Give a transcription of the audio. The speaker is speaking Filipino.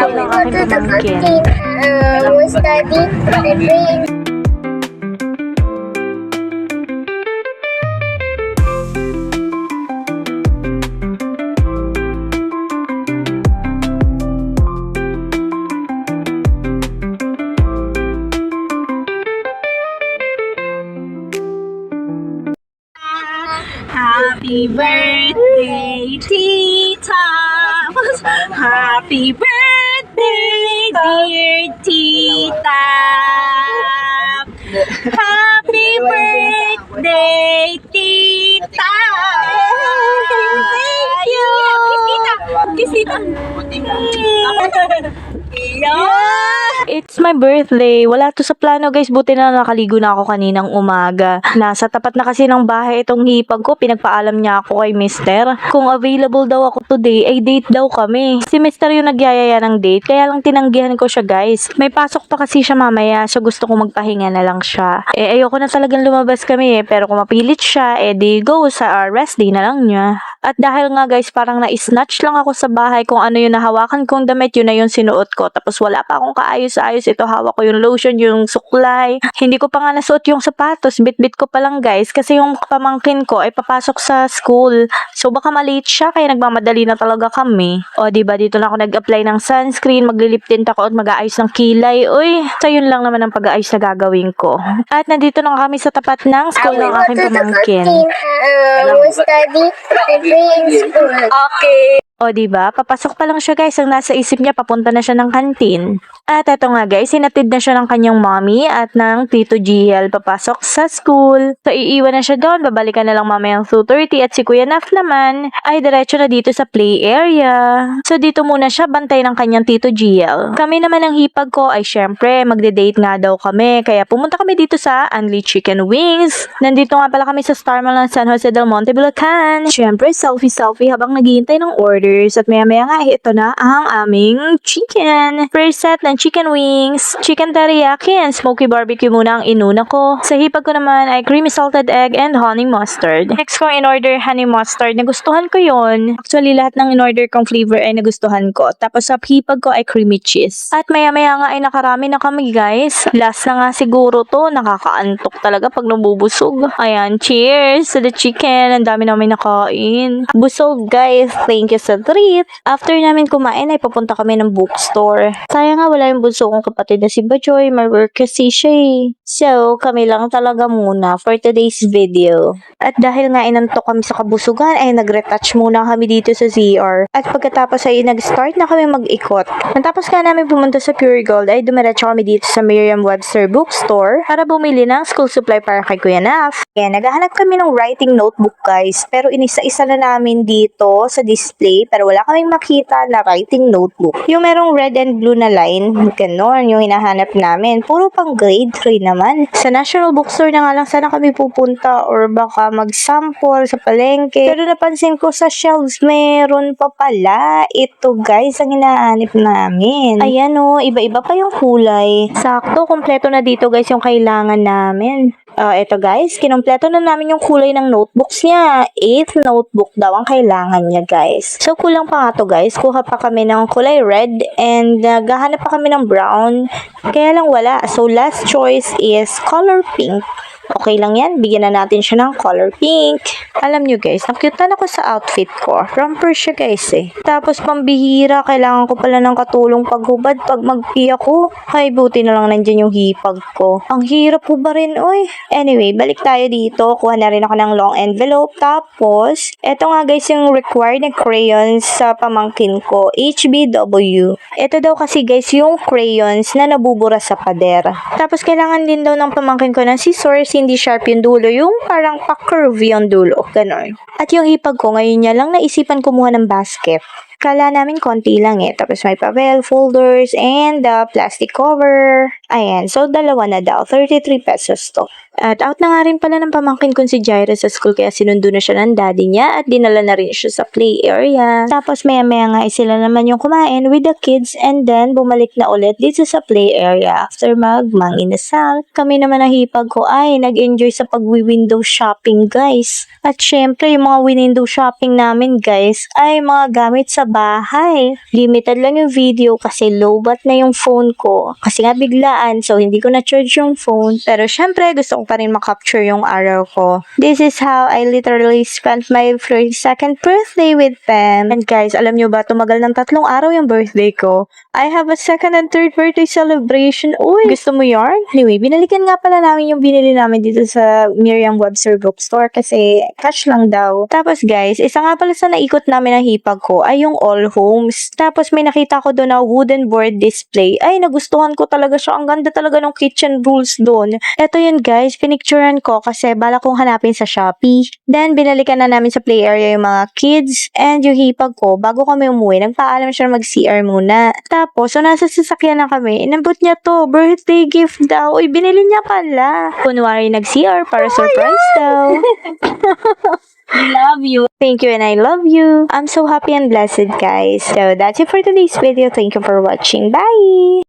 school ng aking pamangkin. Study, my brain. Happy birthday, Tita! Happy birthday, dear Tita! Happy birthday, Tita! Thank you! Kiss Tita! It's my birthday. Wala to sa plano guys. Buti na nakaligo na ako kaninang umaga. Nasa tapat na kasi ng bahay itong hipag ko. Pinagpaalam niya ako kay mister. Kung available daw ako today, ay date daw kami. Si mister yung nagyayaya ng date. Kaya lang tinanggihan ko siya guys. May pasok pa kasi siya mamaya. So gusto ko magpahinga na lang siya. Ayoko na talagang lumabas kami Pero kung mapilit siya, di go sa rest day na lang niya. At dahil nga guys, parang na-snatch lang ako sa bahay kung ano yung nahawakan kong damit, yun na yung sinuot ko. Tapos wala pa akong kaayos-ayos. Ito hawak ko yung lotion, yung suklay. Hindi ko pa nga nasuot yung sapatos. Bit-bit ko pa lang guys. Kasi yung pamangkin ko ay papasok sa school. So baka malate siya kaya nagmamadali na talaga kami. O diba dito na ako nag-apply ng sunscreen, maglilip tint ako at mag-aayos ng kilay. Uy, so yun lang naman ang pag-aayos na gagawin ko. At nandito na kami sa tapat ng school ng aking pamangkin. Study, my brain school. Okay. O diba, papasok pa lang siya guys, ang nasa isip niya papunta na siya ng kantin. At eto nga guys, sinatid na siya ng kanyang mommy at ng Tito GL papasok sa school. So iiwan na siya doon, babalikan na lang mamayang 2:30 at si Kuya Naf naman ay diretso na dito sa play area. So dito muna siya bantay ng kanyang Tito GL. Kami naman ang hipag ko ay syempre magde-date nga daw kami, kaya pumunta kami dito sa Unli Chicken Wings. Nandito nga pala kami sa Star Mall ng San Jose del Monte, Bulacan. Syempre selfie habang naghihintay ng order. At maya-maya nga, ito na ang aming chicken. First set ng chicken wings, chicken teriyaki, and smoky barbecue muna ang inuna ko. Sa hipag ko naman ay creamy salted egg and honey mustard. Next ko in-order honey mustard. Nagustuhan ko yon. Actually, lahat ng in-order kong flavor ay nagustuhan ko. Tapos sa hipag ko ay creamy cheese. At maya-maya nga ay nakarami na kami guys. Last na nga siguro to. Nakakaantok talaga pag nabubusog. Ayan, cheers to the chicken. Ang dami namin nakain. Busog guys. Thank you sa treat. After namin kumain ay papunta kami ng bookstore. Sayang nga wala yung bunso kong kapatid na si Bajoy. May work kasi siya So, kami lang talaga muna for today's video. At dahil nga inantok kami sa kabusugan ay nag-retouch muna kami dito sa ZR. At pagkatapos ay nag-start na kami mag-ikot. Matapos nga namin pumunta sa Pure Gold ay dumiretso kami dito sa Merriam-Webster bookstore para bumili ng school supply para kay Kuya Naf. Kaya naghahanap kami ng writing notebook guys. Pero inisa-isa na namin dito sa display pero wala kaming makita na writing notebook. Yung merong red and blue na line, ganon yung hinahanap namin. Puro pang grade 3 naman. Sa National Bookstore na nga lang sana kami pupunta or baka mag-sample sa palengke. Pero napansin ko sa shelves, meron pa pala. Ito guys, ang hinahanap namin. Ayan iba-iba pa yung kulay. Sakto, kompleto na dito guys yung kailangan namin. Ito guys, kinumpleto na namin yung kulay ng notebooks niya. 8th notebook daw ang kailangan niya guys. So kulang pa nga to guys. Kuha pa kami ng kulay red and gahanap pa kami ng brown. Kaya lang wala. So last choice is color pink. Okay lang yan, bigyan na natin siya ng color pink. Alam nyo guys, nakyutan ako sa outfit ko. Romper siya guys Tapos pambihira, kailangan ko pala ng katulong paghubad pag mag-pee ako. Ay, buti na lang nandyan yung hipag ko. Ang hirap po ba rin, oy? Anyway, balik tayo dito. Kuha na rin ako ng long envelope. Tapos, eto nga guys yung required na crayons sa pamangkin ko. HBW. Ito daw kasi guys yung crayons na nabubura sa pader. Tapos, kailangan din daw ng pamangkin ko ng scissors, hindi sharp yung dulo, yung parang pa-curve yung dulo. Ganon. At yung hipag ko, ngayon niya lang naisipan kumuha ng basket. Kala namin konti lang Tapos may papel, folders, and plastic cover. Ayan. So, dalawa na daw. 33 pesos to. At out na nga rin pala ng pamangkin kong si Jaira sa school kaya sinundo na siya ng daddy niya at dinala na rin siya sa play area. Tapos maya-maya nga sila naman yung kumain with the kids and then bumalik na ulit dito sa play area after mag-inasal. Kami naman ang hipag ko ay nag-enjoy sa pag-window shopping guys. At syempre yung mga window shopping namin guys ay mga gamit sa bahay. Limited lang yung video kasi lowbat na yung phone ko. Kasi nga biglaan, so hindi ko na-charge yung phone. Pero syempre, gusto ko pa rin makapture yung araw ko. This is how I literally spent my 32nd birthday with them. And guys, alam nyo ba, tumagal ng 3 araw yung birthday ko. I have a 2nd and 3rd birthday celebration. Uy, gusto mo yarn? Anyway, binalikan nga pala namin yung binili namin dito sa Merriam-Webster bookstore kasi cash lang daw. Tapos guys, isa nga pala sa naikot namin ng hipag ko ay yung All Homes. Tapos may nakita ko doon na wooden board display. Ay, nagustuhan ko talaga siya. Ang ganda talaga ng kitchen rules doon. Eto yun guys, pinicturean ko kasi bala kong hanapin sa Shopee. Then, binalikan na namin sa play area yung mga kids and yung hipag ko. Bago kami umuwi, nagpaalam siya mag-CR muna. Tapos, so nasa sasakyan na kami, inabot niya to, birthday gift daw. Uy, binili niya pala. Kunwari nag-CR para surprise daw. I love you. Thank you and I love you. I'm so happy and blessed, guys. So, that's it for today's video. Thank you for watching. Bye!